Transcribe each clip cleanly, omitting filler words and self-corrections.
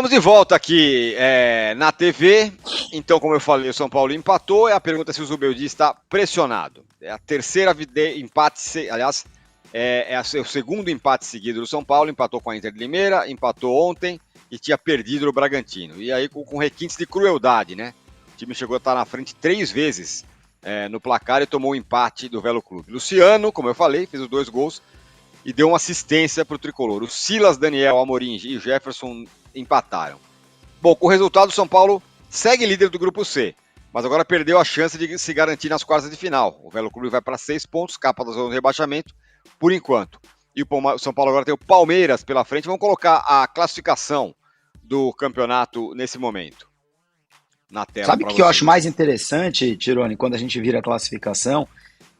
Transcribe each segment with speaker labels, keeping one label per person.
Speaker 1: Estamos de volta aqui na TV. Então, como eu falei, o São Paulo empatou. A pergunta é se o Zubeldia está pressionado. É a terceira empate, aliás, o segundo empate seguido do São Paulo. Empatou com a Inter de Limeira, empatou ontem e tinha perdido no Bragantino. E aí com requintes de crueldade, né? O time chegou a estar na frente 3 vezes no placar e tomou o empate do Velo Clube. Luciano, como eu falei, fez os 2 gols e deu uma assistência para o Tricolor. O Silas, Daniel, Amorim e o Jefferson empataram. Bom, com o resultado, o São Paulo segue líder do grupo C, mas agora perdeu a chance de se garantir nas quartas de final. O Velo Clube vai para 6 pontos, capa da zona de rebaixamento, por enquanto. E o São Paulo agora tem o Palmeiras pela frente. Vamos colocar a classificação do campeonato nesse momento na tela.
Speaker 2: Sabe o que eu acho mais interessante, Tirone, quando a gente vira a classificação?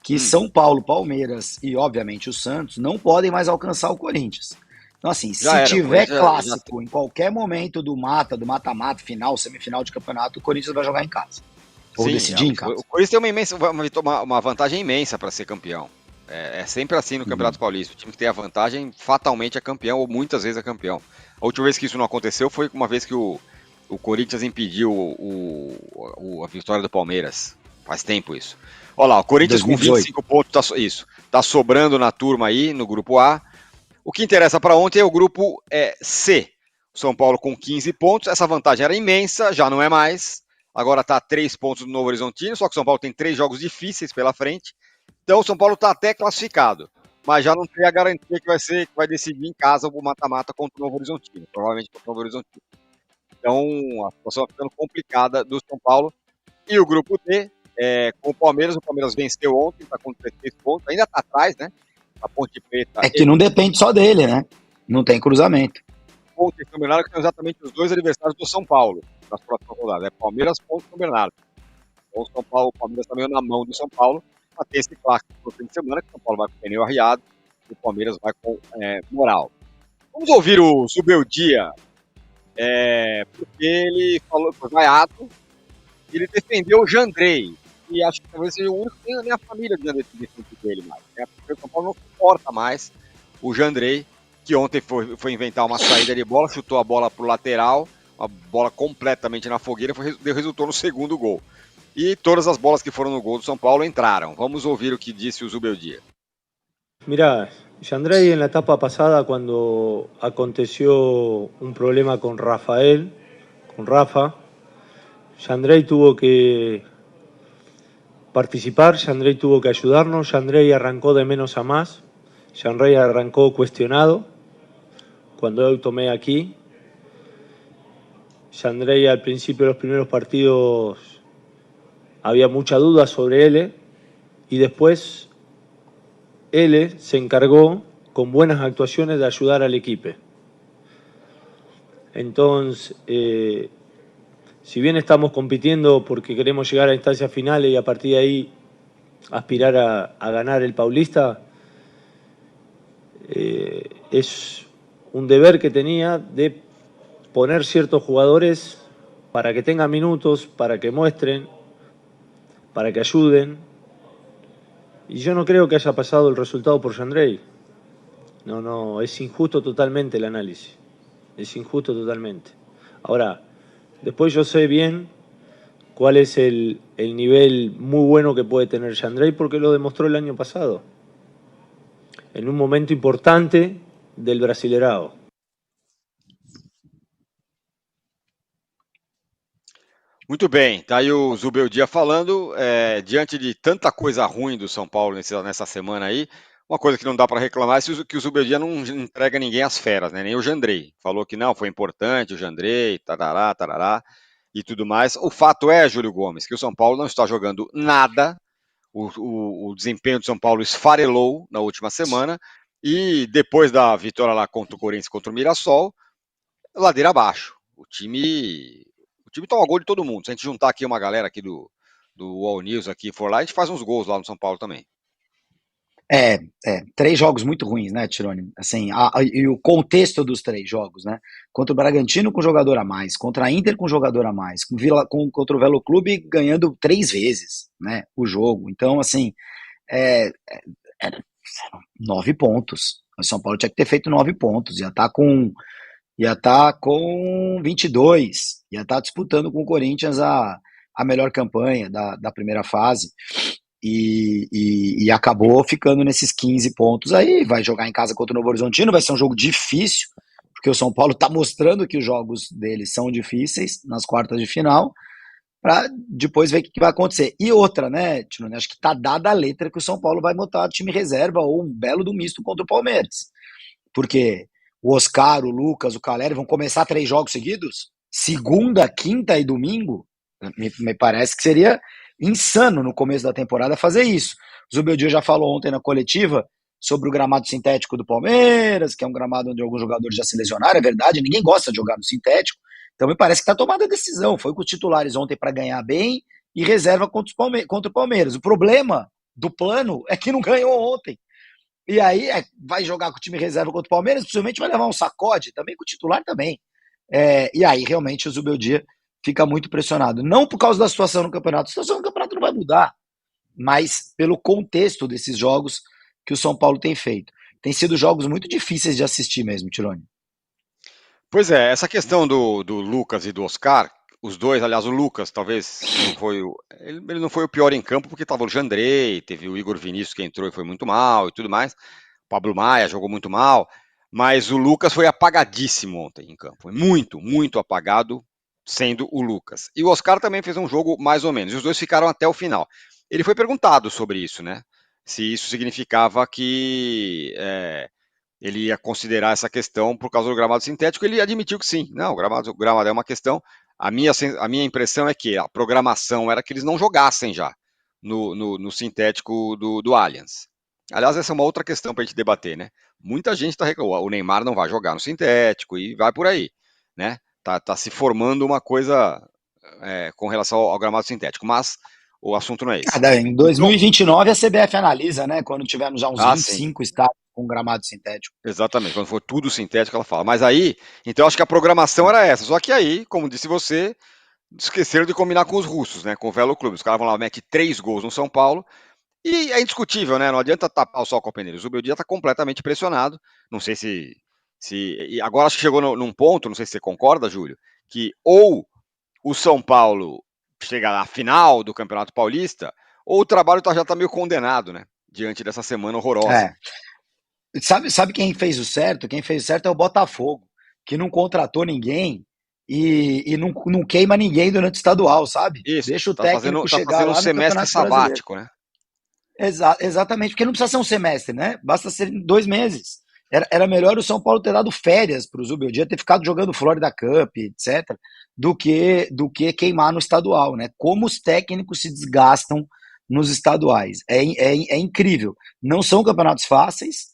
Speaker 2: Que São Paulo, Palmeiras e, obviamente, o Santos não podem mais alcançar o Corinthians. Então, assim, se tiver clássico em qualquer momento do mata-mata, final, semifinal de campeonato, o Corinthians vai jogar em casa. Ou decidir em casa.
Speaker 1: O Corinthians tem uma vantagem imensa para ser campeão. É sempre assim no Campeonato Paulista. O time que tem a vantagem fatalmente é campeão, ou muitas vezes é campeão. A última vez que isso não aconteceu foi uma vez que o Corinthians impediu a vitória do Palmeiras. Faz tempo isso. Olha lá, o Corinthians 2018. Com 25 pontos, tá sobrando na turma aí, no grupo A. O que interessa para ontem é o grupo C. O São Paulo com 15 pontos, essa vantagem era imensa, já não é mais. Agora está a 3 pontos do Novo Horizontino, só que o São Paulo tem 3 jogos difíceis pela frente. Então o São Paulo está até classificado, mas já não tem a garantia que vai decidir em casa o mata-mata contra o Novo Horizontino, provavelmente contra o Novo Horizontino. Então a situação vai ficando complicada do São Paulo. E o grupo D, com o Palmeiras venceu ontem, está com 16 pontos, ainda está atrás, né? A Ponte Preta.
Speaker 2: É que não depende só dele, né? Não tem cruzamento.
Speaker 1: Ponte e São Bernardo, que são exatamente os 2 adversários do São Paulo nas próximas rodadas. É Palmeiras, Ponte e São Bernardo. Então o Palmeiras está meio na mão do São Paulo para ter esse clássico no fim de semana, que o São Paulo vai com o pneu arriado e o Palmeiras vai com moral. Vamos ouvir o Zubeldia, porque ele falou, foi vaiado, e ele defendeu o Jandrei. E acho que talvez seja o único que nem a família do Jandrei defende dele mais. Porque o São Paulo não suporta mais o Jandrei, que ontem foi inventar uma saída de bola, chutou a bola pro lateral, uma bola completamente na fogueira, resultou no segundo gol. E todas as bolas que foram no gol do São Paulo entraram. Vamos ouvir o que disse o Zubeldia.
Speaker 3: Mirá, Jandrei en la etapa pasada, cuando aconteció un problema con Rafa, Jandrei tuvo que participar, Jandrei tuvo que ayudarnos, Jandrei arrancó de menos a más, Jandrei arrancó cuestionado cuando yo tomé aquí. Jandrei al principio de los primeros partidos había mucha duda sobre él y después él se encargó con buenas actuaciones de ayudar al equipo. Entonces, si bien estamos compitiendo porque queremos llegar a instancias finales y a partir de ahí aspirar a ganar el Paulista, es un deber que tenía de poner ciertos jugadores para que tengan minutos, para que muestren, para que ayuden. Y yo no creo que haya pasado el resultado por Jandrei. No, es injusto totalmente el análisis. Es injusto totalmente. Ahora, después yo sé bien cuál es el nivel muy bueno que puede tener Jandrei porque lo demostró el año pasado. En un momento importante del Brasileirão.
Speaker 1: Muito bem, tá aí o Zubeldia falando, diante de tanta coisa ruim do São Paulo nessa semana aí, uma coisa que não dá para reclamar é que o Zubeldia não entrega ninguém às feras, né? Nem o Jandrei. Falou que não, foi importante o Jandrei, tarará, e tudo mais. O fato é, Júlio Gomes, que o São Paulo não está jogando nada, o desempenho do São Paulo esfarelou na última semana, e depois da vitória lá contra o Corinthians, contra o Mirassol, ladeira abaixo. O time toma gol de todo mundo. Se a gente juntar aqui uma galera aqui do All News aqui for lá, a gente faz uns gols lá no São Paulo também.
Speaker 2: 3 jogos muito ruins, né, Tirone? Assim, e o contexto dos 3 jogos, né? Contra o Bragantino com jogador a mais, contra a Inter com jogador a mais, contra o Velo Clube ganhando 3 vezes, né, o jogo. Então, assim, 9 pontos. O São Paulo tinha que ter feito 9 pontos. Já tá com ia estar com 22, ia estar disputando com o Corinthians a melhor campanha da primeira fase. E acabou ficando nesses 15 pontos aí. Vai jogar em casa contra o Novo Horizontino, vai ser um jogo difícil, porque o São Paulo está mostrando que os jogos deles são difíceis nas quartas de final, para depois ver o que vai acontecer. E outra, né, Tirone, acho que está dada a letra que o São Paulo vai botar time reserva ou um belo do misto contra o Palmeiras. Porque o Oscar, o Lucas, o Caleri vão começar 3 jogos seguidos? Segunda, quinta e domingo? Me parece que seria insano no começo da temporada fazer isso. O Zubeldia já falou ontem na coletiva sobre o gramado sintético do Palmeiras, que é um gramado onde alguns jogadores já se lesionaram, é verdade, ninguém gosta de jogar no sintético, então me parece que está tomada a decisão, foi com os titulares ontem para ganhar bem e reserva contra o Palmeiras. O problema do plano é que não ganhou ontem. E aí vai jogar com o time reserva contra o Palmeiras, possivelmente vai levar um sacode, também com o titular também. E aí realmente o Zubeldia fica muito pressionado. Não por causa da situação no campeonato. A situação no campeonato não vai mudar, mas pelo contexto desses jogos que o São Paulo tem feito. Tem sido jogos muito difíceis de assistir mesmo, Tirone.
Speaker 1: Pois é, essa questão do Lucas e do Oscar, os dois, aliás, o Lucas talvez não foi ele não foi o pior em campo, porque estava o Jandrei, teve o Igor Vinícius que entrou e foi muito mal e tudo mais. O Pablo Maia jogou muito mal, mas o Lucas foi apagadíssimo ontem em campo. Foi muito, muito apagado, sendo o Lucas. E o Oscar também fez um jogo mais ou menos, e os dois ficaram até o final. Ele foi perguntado sobre isso, né? Se isso significava que ele ia considerar essa questão por causa do gramado sintético. Ele admitiu que sim. Não, o gramado é uma questão. A minha impressão é que a programação era que eles não jogassem já no sintético do Allianz. Aliás, essa é uma outra questão para a gente debater, né? Muita gente está reclamando, o Neymar não vai jogar no sintético e vai por aí, né? Tá se formando uma coisa com relação ao gramado sintético, mas o assunto não é esse.
Speaker 2: Em 2029 a CBF analisa, né? Quando tivermos já uns 25 estádios com gramado sintético.
Speaker 1: Exatamente, quando for tudo sintético ela fala. Mas aí, então acho que a programação era essa. Só que aí, como disse você, esqueceram de combinar com os russos, né? Com o Velo Clube. Os caras vão lá, metem 3 gols no São Paulo. E é indiscutível, né? Não adianta tapar o sol com a peneira. O Zubeldia está completamente pressionado. Não sei se. E agora acho que chegou num ponto, não sei se você concorda, Júlio, que ou o São Paulo chega à final do Campeonato Paulista, ou o trabalho já está meio condenado, né? Diante dessa semana horrorosa.
Speaker 2: Sabe quem fez o certo? Quem fez o certo é o Botafogo, que não contratou ninguém e não queima ninguém durante o estadual, sabe?
Speaker 1: Isso,
Speaker 2: deixa o técnico chegar
Speaker 1: fazendo
Speaker 2: lá
Speaker 1: um semestre sabático, né?
Speaker 2: Exatamente, porque não precisa ser um semestre, né? Basta ser 2 meses. Era melhor o São Paulo ter dado férias para o Zubeldia, ter ficado jogando Florida Cup, etc., do que queimar no estadual, né? Como os técnicos se desgastam nos estaduais. É incrível. Não são campeonatos fáceis,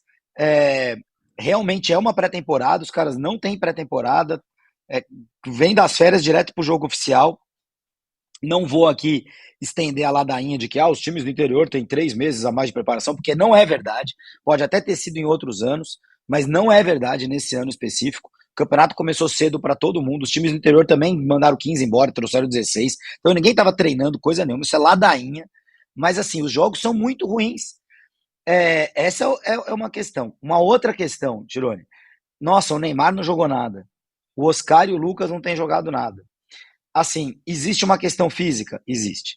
Speaker 2: realmente é uma pré-temporada, os caras não têm pré-temporada, vem das férias direto para o jogo oficial. Não vou aqui estender a ladainha de que os times do interior têm 3 meses a mais de preparação, porque não é verdade. Pode até ter sido em outros anos, mas não é verdade nesse ano específico. O campeonato começou cedo para todo mundo. Os times do interior também mandaram 15 embora, trouxeram 16. Então ninguém estava treinando coisa nenhuma. Isso é ladainha. Mas assim, os jogos são muito ruins. Essa é uma questão. Uma outra questão, Tirone. Nossa, o Neymar não jogou nada. O Oscar e o Lucas não têm jogado nada. Assim, existe uma questão física? Existe.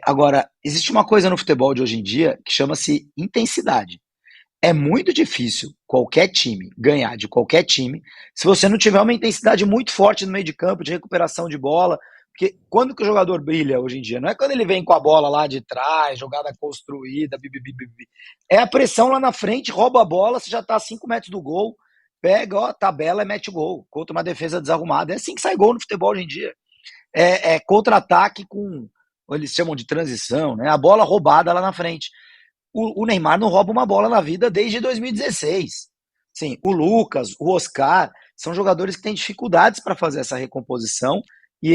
Speaker 2: Agora, existe uma coisa no futebol de hoje em dia que chama-se intensidade. É muito difícil qualquer time ganhar de qualquer time se você não tiver uma intensidade muito forte no meio de campo, de recuperação de bola. Porque quando que o jogador brilha hoje em dia? Não é quando ele vem com a bola lá de trás, jogada construída, é a pressão lá na frente, rouba a bola, você já tá a 5 metros do gol, pega, tabela e mete gol contra uma defesa desarrumada. É assim que sai gol no futebol hoje em dia. Contra-ataque com, eles chamam de transição, né? A bola roubada lá na frente. O Neymar não rouba uma bola na vida desde 2016. Sim, o Lucas, o Oscar, são jogadores que têm dificuldades para fazer essa recomposição e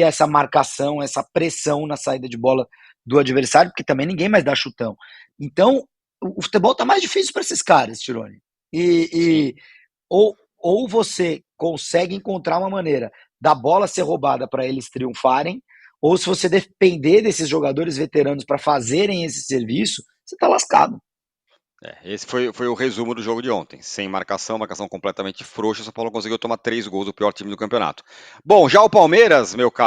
Speaker 2: essa marcação, essa pressão na saída de bola do adversário, porque também ninguém mais dá chutão. Então, o futebol tá mais difícil para esses caras, Tirone. Ou você consegue encontrar uma maneira da bola ser roubada para eles triunfarem, ou se você depender desses jogadores veteranos para fazerem esse serviço, você está lascado.
Speaker 1: Esse foi o resumo do jogo de ontem. Sem marcação completamente frouxa, o São Paulo conseguiu tomar 3 gols do pior time do campeonato. Bom, já o Palmeiras, meu caro.